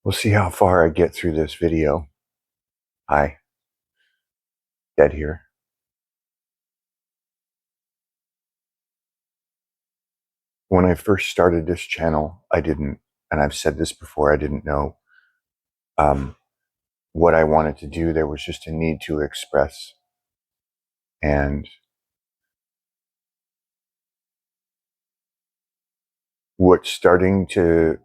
We'll see how far I get through this video. Hi, Dead here. When I first started this channel, I didn't, and I've said this before, I didn't know um, what I wanted to do. There was just a need to express. And what's starting to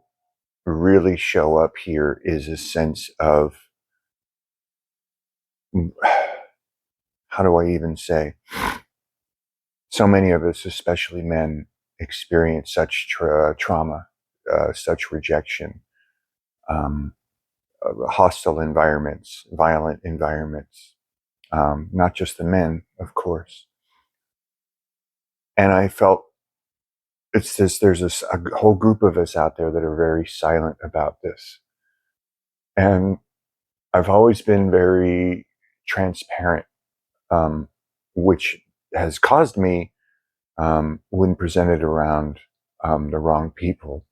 really show up here is a sense of, how do I even say? So many of us, especially men, experience such trauma, such rejection. Hostile environments, violent environments, not just the men, of course. And I felt there's a whole group of us out there that are very silent about this. And I've always been very transparent, um, which has caused me, when presented around the wrong people,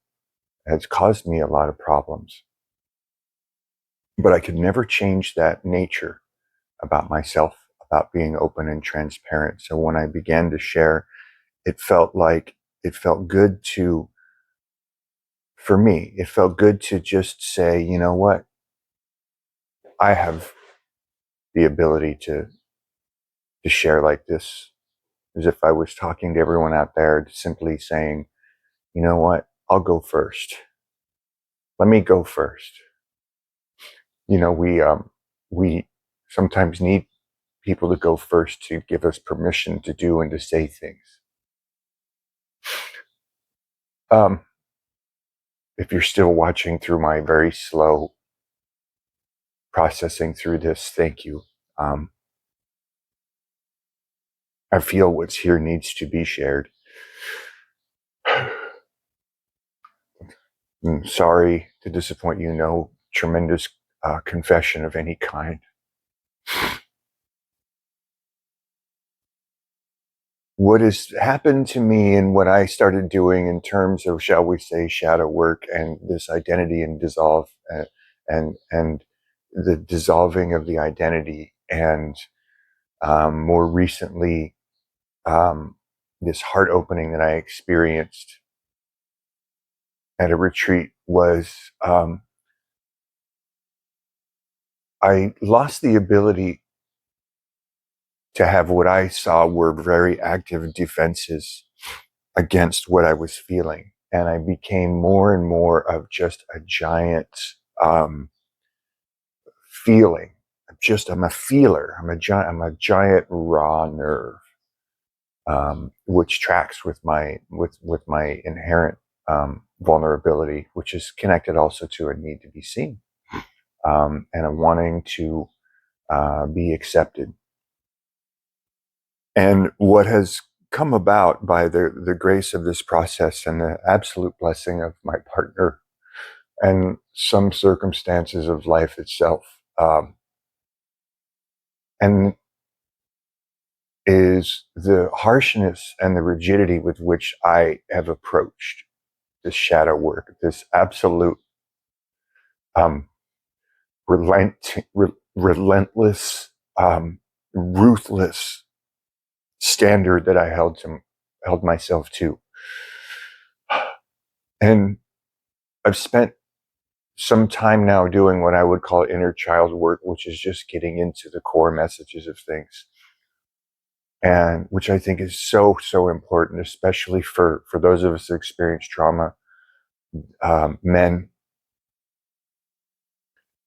has caused me a lot of problems. But I could never change that nature about myself, about being open and transparent. So when I began to share, it felt good for me, it felt good to just say, you know what, I have the ability to share like this, as if I was talking to everyone out there, simply saying, you know what, I'll go first. Let me go first. You know, we sometimes need people to go first to give us permission to do and to say things. Um, if you're still watching through my very slow processing through this, thank you. I feel what's here needs to be shared. I'm sorry to disappoint you. No tremendous confession of any kind. What has happened to me and what I started doing in terms of, shall we say, shadow work and this identity and dissolve and the dissolving of the identity, and more recently, this heart opening that I experienced at a retreat was, I lost the ability to have what I saw were very active defenses against what I was feeling. And I became more and more of just a giant feeling. I'm a feeler. I'm a giant raw nerve, which tracks with my inherent vulnerability, which is connected also to a need to be seen, and a wanting to be accepted. And what has come about by the grace of this process and the absolute blessing of my partner and some circumstances of life itself, and is the harshness and the rigidity with which I have approached this shadow work, this absolute um, relentless, ruthless standard that I held myself to. And I've spent some time now doing what I would call inner child work, which is just getting into the core messages of things, and which I think is so, so important, especially for those of us that experience trauma, men.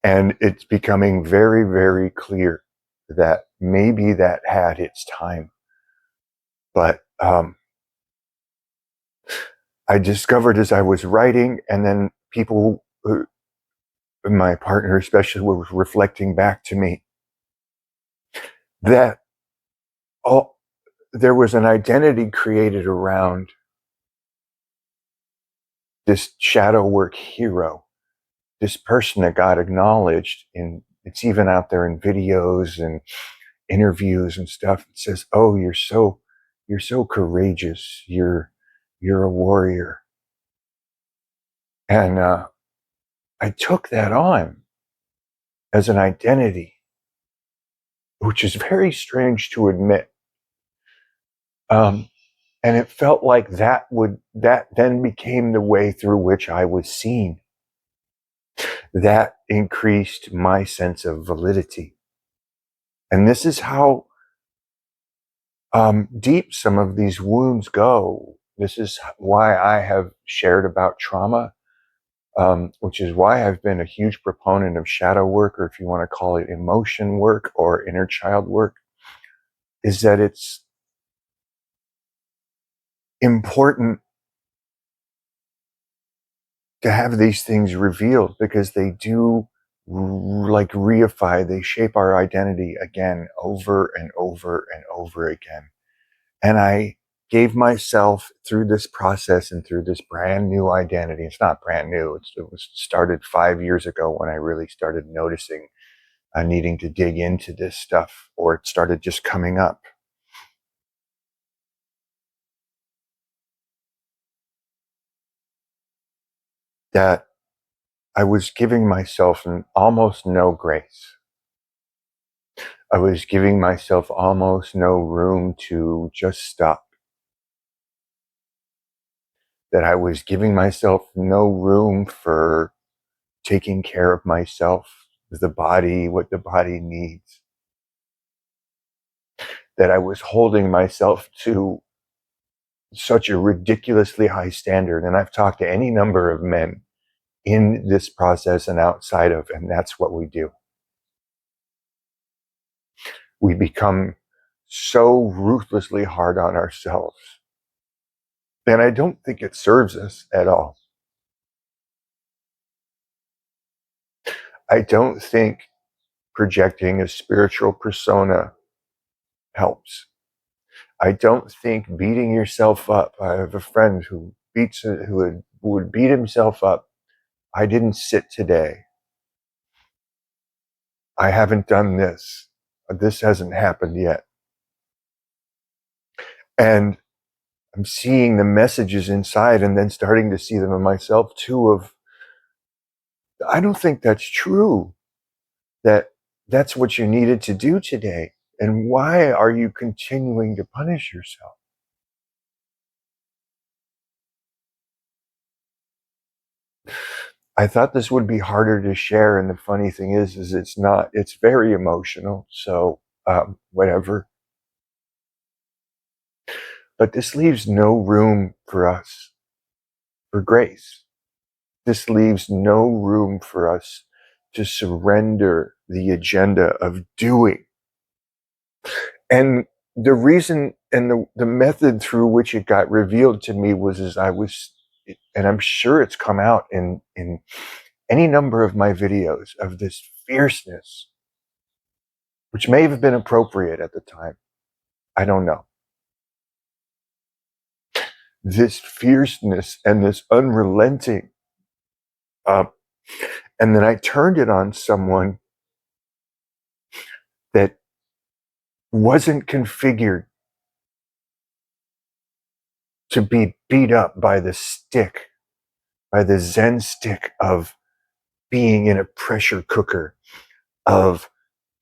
And it's becoming very, very clear that maybe that had its time. But I discovered as I was writing, and then people, my partner especially, were reflecting back to me, that there was an identity created around this shadow work hero, this person that got acknowledged in, it's even out there in videos and interviews and stuff. It says, "Oh, you're so courageous. You're a warrior." And I took that on as an identity, which is very strange to admit. And it felt like that then became the way through which I was seen. That increased my sense of validity. And this is how deep some of these wounds go. This is why I have shared about trauma, which is why I've been a huge proponent of shadow work, or if you want to call it emotion work or inner child work, is that it's important to have these things revealed, because they do like reify, they shape our identity again over and over and over again. And I gave myself, through this process and through this brand new identity, it's not brand new, it was started 5 years ago when I really started noticing needing to dig into this stuff, or it started just coming up, that I was giving myself almost no grace. I was giving myself almost no room to just stop. That I was giving myself no room for taking care of myself, the body, what the body needs. That I was holding myself to such a ridiculously high standard. And I've talked to any number of men in this process and outside of, and that's what we do. We become so ruthlessly hard on ourselves. And I don't think it serves us at all. I don't think projecting a spiritual persona helps. I don't think beating yourself up. I have a friend who would beat himself up. I didn't sit today. I haven't done this. This hasn't happened yet. And I'm seeing the messages inside, and then starting to see them in myself too, of, I don't think that's true. That's what you needed to do today. And why are you continuing to punish yourself? I thought this would be harder to share, and the funny thing is it's not. It's very emotional, so whatever. But this leaves no room for us for grace. This leaves no room for us to surrender the agenda of doing. And the reason and the method through which it got revealed to me was, as I was, and I'm sure it's come out in any number of my videos, of this fierceness, which may have been appropriate at the time. I don't know. This fierceness and this unrelenting. And then I turned it on someone that wasn't configured to be beat up by the stick, by the Zen stick of being in a pressure cooker, of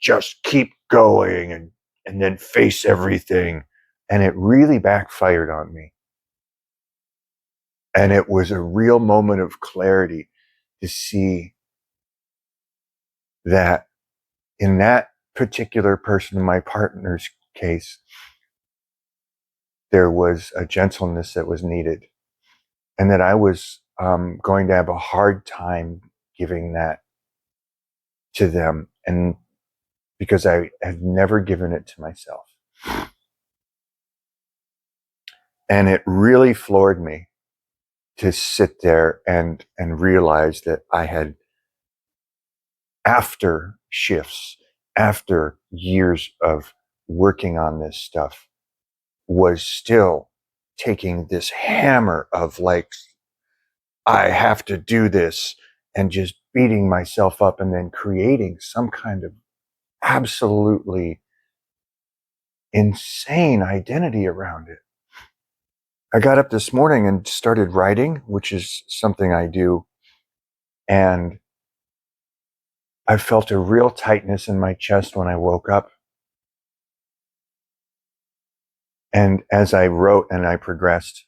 just keep going and then face everything. And it really backfired on me. And it was a real moment of clarity to see that in that particular person, in my partner's case, there was a gentleness that was needed, and that I was going to have a hard time giving that to them, and because I had never given it to myself. And it really floored me to sit there and realize that I had, after shifts, after years of working on this stuff, was still taking this hammer of like, I have to do this, and just beating myself up, and then creating some kind of absolutely insane identity around it. I got up this morning and started writing, which is something I do. And I felt a real tightness in my chest when I woke up. And as I wrote and I progressed,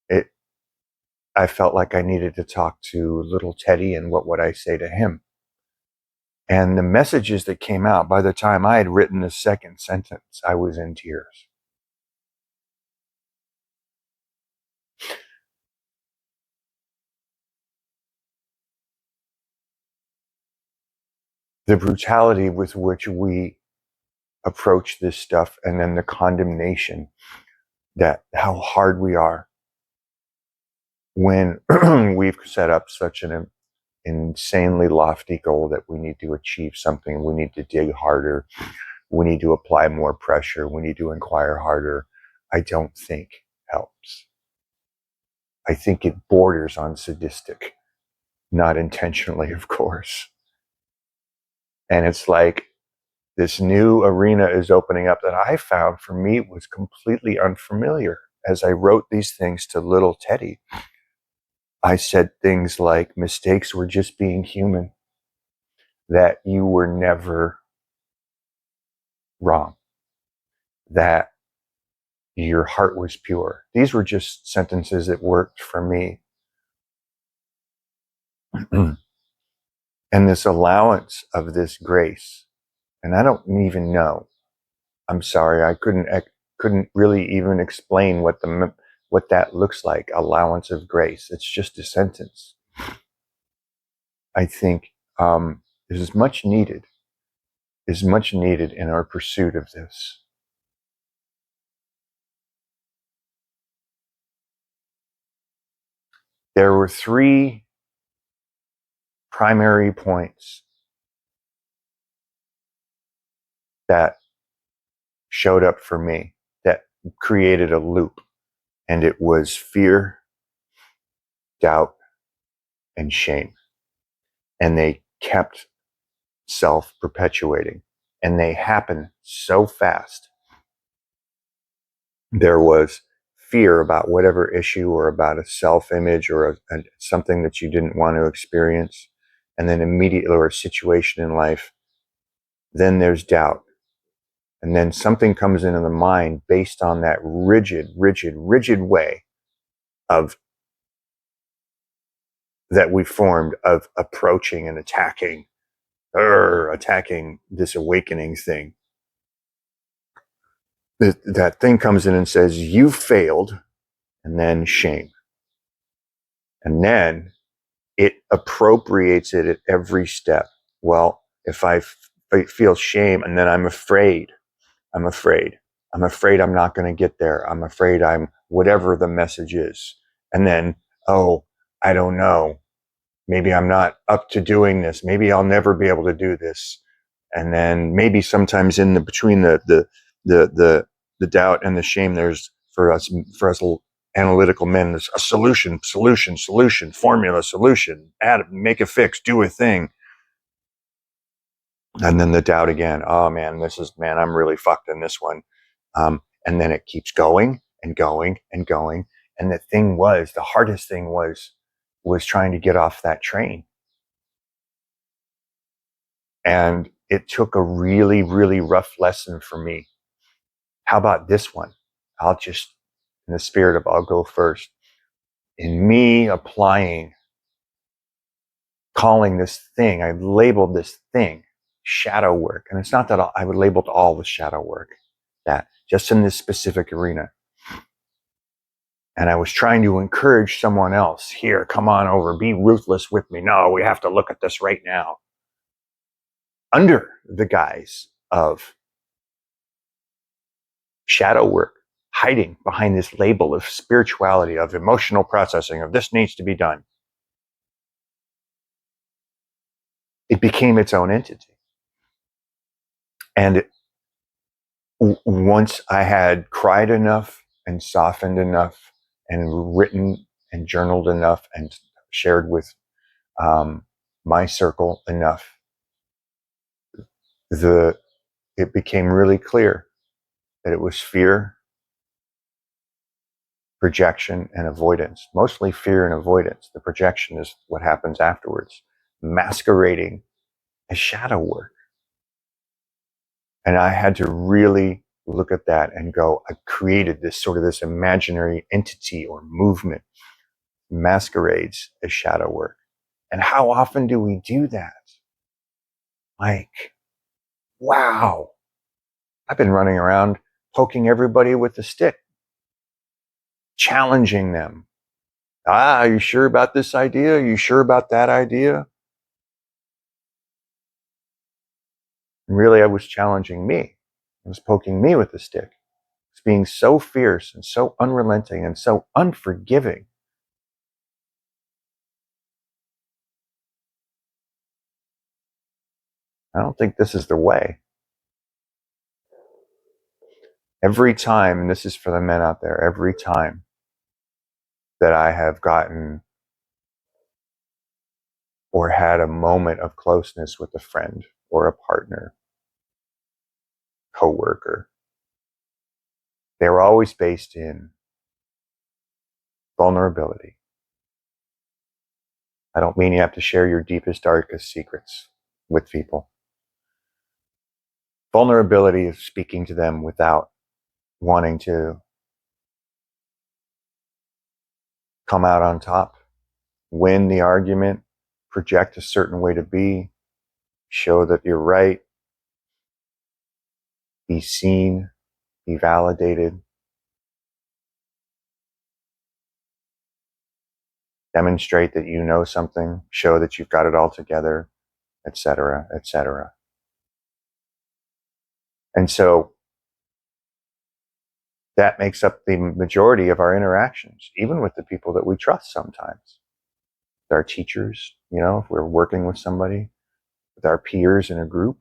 it I felt like I needed to talk to little Teddy, and what would I say to him? And the messages that came out, by the time I had written the second sentence, I was in tears. The brutality with which we approach this stuff, and then the condemnation, that how hard we are when we've set up such an insanely lofty goal that we need to achieve something. We need to dig harder. We need to apply more pressure. We need to inquire harder. I don't think helps. I think it borders on sadistic, not intentionally, of course. And it's like this new arena is opening up that I found for me was completely unfamiliar. As I wrote these things to little Teddy, I said things like mistakes were just being human, that you were never wrong, that your heart was pure. These were just sentences that worked for me. And this allowance of this grace, and I don't even know. I'm sorry, I couldn't really even explain what that looks like. Allowance of grace. It's just a sentence. I think is much needed. Is much needed in our pursuit of this. There were three primary points that showed up for me that created a loop, and it was fear, doubt, and shame. And they kept self perpetuating, and they happened so fast. There was fear about whatever issue, or about a self image, or something that you didn't want to experience, and then immediately, or a situation in life. Then there's doubt. And then something comes into the mind based on that rigid way of that we formed of approaching and attacking this awakening thing. That thing comes in and says, you failed, and then shame. And then it appropriates it at every step. Well, if I feel shame, and then I'm afraid I'm not going to get there. I'm afraid I'm whatever the message is. And then, oh, I don't know. Maybe I'm not up to doing this. Maybe I'll never be able to do this. And then maybe sometimes in the between the doubt and the shame, there's for us analytical men, there's a solution, formula, solution, add, make a fix, do a thing. And then the doubt again. Oh man, I'm really fucked in this one. And then it keeps going and going and going. And the hardest thing was trying to get off that train. And it took a really, really rough lesson for me. How about this one? I'll just, in the spirit of I'll go first. In me calling this thing, I labeled this thing shadow work. And it's not that I would label it all with shadow work, that just in this specific arena. And I was trying to encourage someone else, here, come on over, be ruthless with me. No, we have to look at this right now. Under the guise of shadow work, hiding behind this label of spirituality, of emotional processing, of this needs to be done. It became its own entity. And once I had cried enough and softened enough and written and journaled enough and shared with my circle enough, it became really clear that it was fear, projection, and avoidance. Mostly fear and avoidance. The projection is what happens afterwards, masquerading as shadow work. And I had to really look at that and go, I created this imaginary entity or movement, masquerades as shadow work. And how often do we do that? Like, wow, I've been running around poking everybody with a stick, challenging them. Are you sure about this idea? Are you sure about that idea? And really, I was challenging me. I was poking me with the stick. It's being so fierce and so unrelenting and so unforgiving. I don't think this is the way. Every time, and this is for the men out there, every time that I have gotten or had a moment of closeness with a friend or a partner, coworker, they were always based in vulnerability. I don't mean you have to share your deepest, darkest secrets with people. Vulnerability is speaking to them without wanting to come out on top, win the argument, project a certain way to be, show that you're right, be seen, be validated, demonstrate that you know something, show that you've got it all together, etc., etc. And so that makes up the majority of our interactions, even with the people that we trust sometimes. With our teachers, if we're working with somebody, with our peers in a group,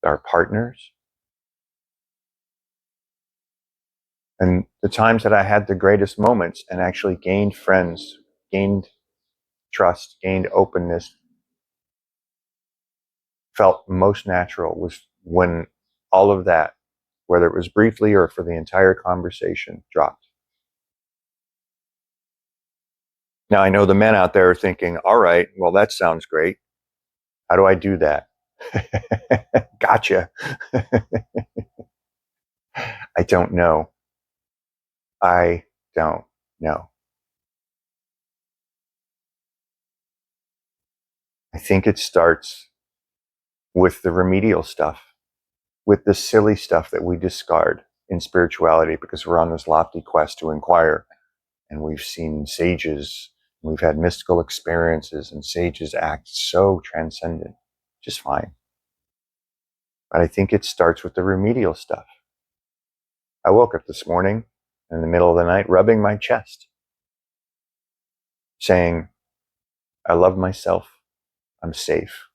our partners. And the times that I had the greatest moments and actually gained friends, gained trust, gained openness, felt most natural was when all of that, whether it was briefly or for the entire conversation, dropped. Now, I know the men out there are thinking, all right, well, that sounds great. How do I do that? Gotcha. I don't know. I don't know. I think it starts with the remedial stuff, with the silly stuff that we discard in spirituality because we're on this lofty quest to inquire. And we've seen sages, we've had mystical experiences, and sages act so transcendent, just fine. But I think it starts with the remedial stuff. I woke up this morning in the middle of the night rubbing my chest, saying, I love myself. I'm safe.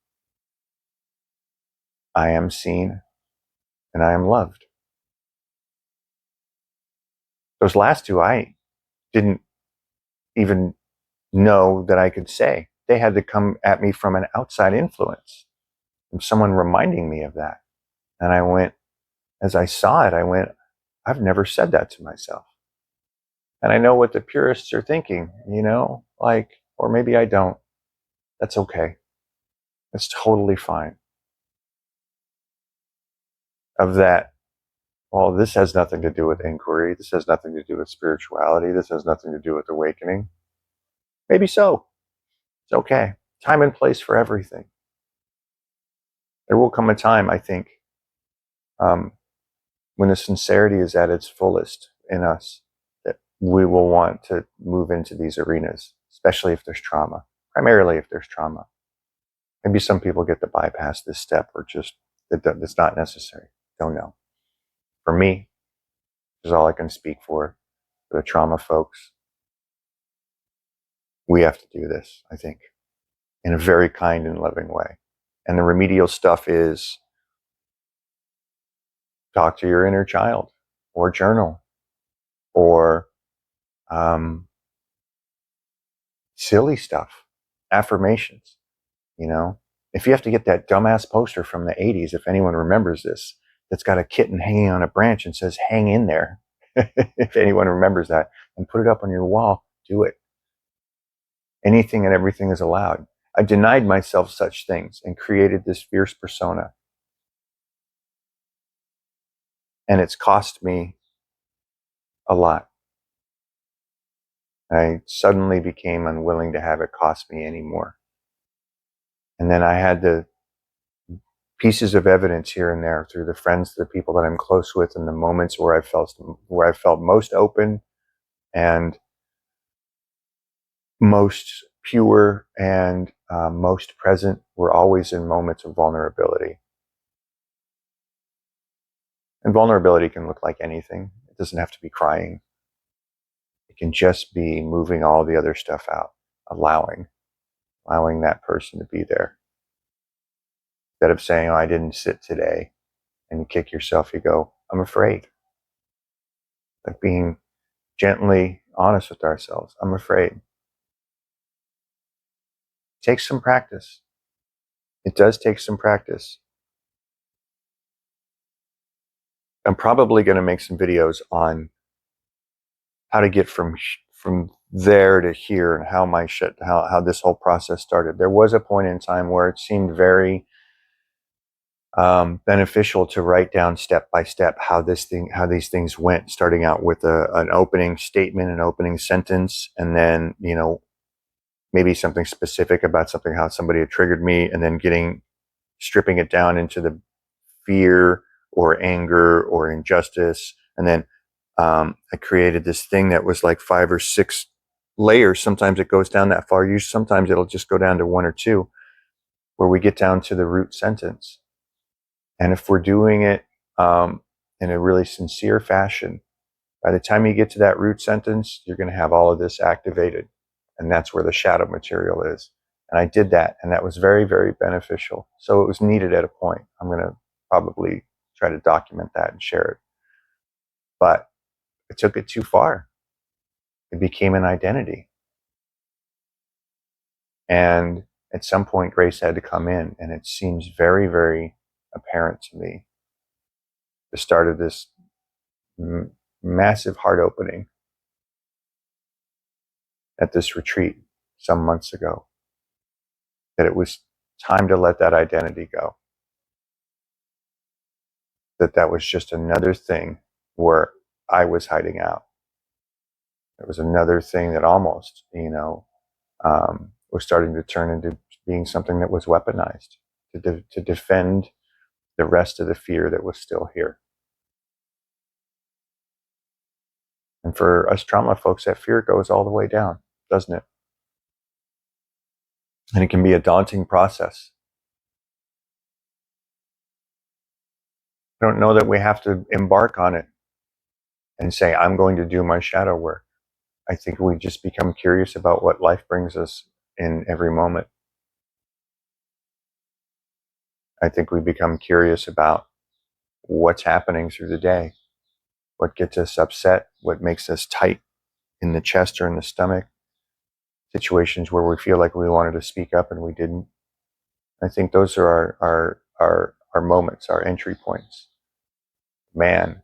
I am seen and I am loved. Those last two, I didn't even know that I could say. They had to come at me from an outside influence, from someone reminding me of that. And I went, as I saw it, I went, I've never said that to myself. And I know what the purists are thinking, or maybe I don't. That's okay. That's totally fine. Of that, well, this has nothing to do with inquiry. This has nothing to do with spirituality. This has nothing to do with awakening. Maybe so. It's okay. Time and place for everything. There will come a time, I think, when the sincerity is at its fullest in us, that we will want to move into these arenas, especially if there's trauma, primarily if there's trauma. Maybe some people get to bypass this step or just it's not necessary. Don't know. For me, this is all I can speak for the trauma folks. We have to do this, I think, in a very kind and loving way. And the remedial stuff is talk to your inner child or journal or silly stuff, affirmations. If you have to get that dumbass poster from the 80s, if anyone remembers this, that's got a kitten hanging on a branch and says, hang in there. If anyone remembers that, and put it up on your wall, do it. anything and everything is allowed. I denied myself such things and created this fierce persona. And it's cost me a lot. I suddenly became unwilling to have it cost me anymore. And then I had the pieces of evidence here and there through the friends, the people that I'm close with, and the moments where I felt most open and most pure and most present were always in moments of vulnerability. And vulnerability can look like anything. It doesn't have to be crying. It can just be moving all the other stuff out, allowing that person to be there. Instead of saying, oh, I didn't sit today, and you kick yourself, you go, I'm afraid. Like being gently honest with ourselves. I'm afraid. It takes some practice. It does take some practice. I'm probably going to make some videos on how to get from there to here and how this whole process started. There was a point in time where it seemed very beneficial to write down step by step how these things went, starting out with an opening statement, an opening sentence, and then maybe something specific about something, how somebody had triggered me, and then stripping it down into the fear or anger or injustice, and then I created this thing that was like 5 or 6 layers. Sometimes it goes down that far. Sometimes it'll just go down to 1 or 2, where we get down to the root sentence. And if we're doing it in a really sincere fashion, by the time you get to that root sentence, you're going to have all of this activated. And that's where the shadow material is. And I did that, and that was very, very beneficial. So it was needed at a point. I'm going to probably try to document that and share it. But I took it too far. It became an identity. And at some point, grace had to come in, and it seems very, very apparent to me the start of this massive heart opening at this retreat some months ago, that it was time to let that identity go. That was just another thing where I was hiding out. It was another thing that almost, was starting to turn into being something that was weaponized to defend the rest of the fear that was still here. And for us trauma folks, that fear goes all the way down, doesn't it? And it can be a daunting process. I don't know that we have to embark on it and say, I'm going to do my shadow work. I think we just become curious about what life brings us in every moment. I think we become curious about what's happening through the day, what gets us upset, what makes us tight in the chest or in the stomach, situations where we feel like we wanted to speak up and we didn't. I think those are our moments, our entry points. Man,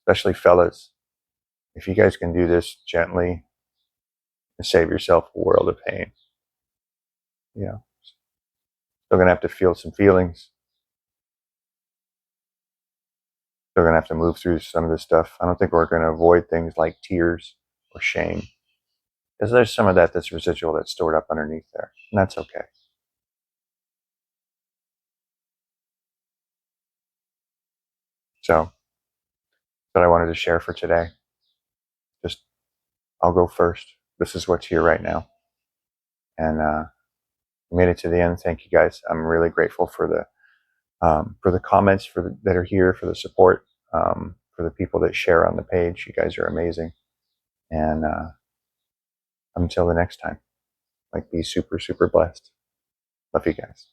especially fellas, if you guys can do this gently and save yourself a world of pain. Still gonna have to feel some feelings. Still gonna have to move through some of this stuff. I don't think we're gonna avoid things like tears or shame, because there's some of that's residual, that's stored up underneath there, and that's okay. So that's what I wanted to share for today. Just, I'll go first. This is what's here right now, and made it to the end. Thank you guys. I'm really grateful for the comments that are here, for the support, for the people that share on the page. You guys are amazing. And until the next time, be super, super blessed. Love you guys.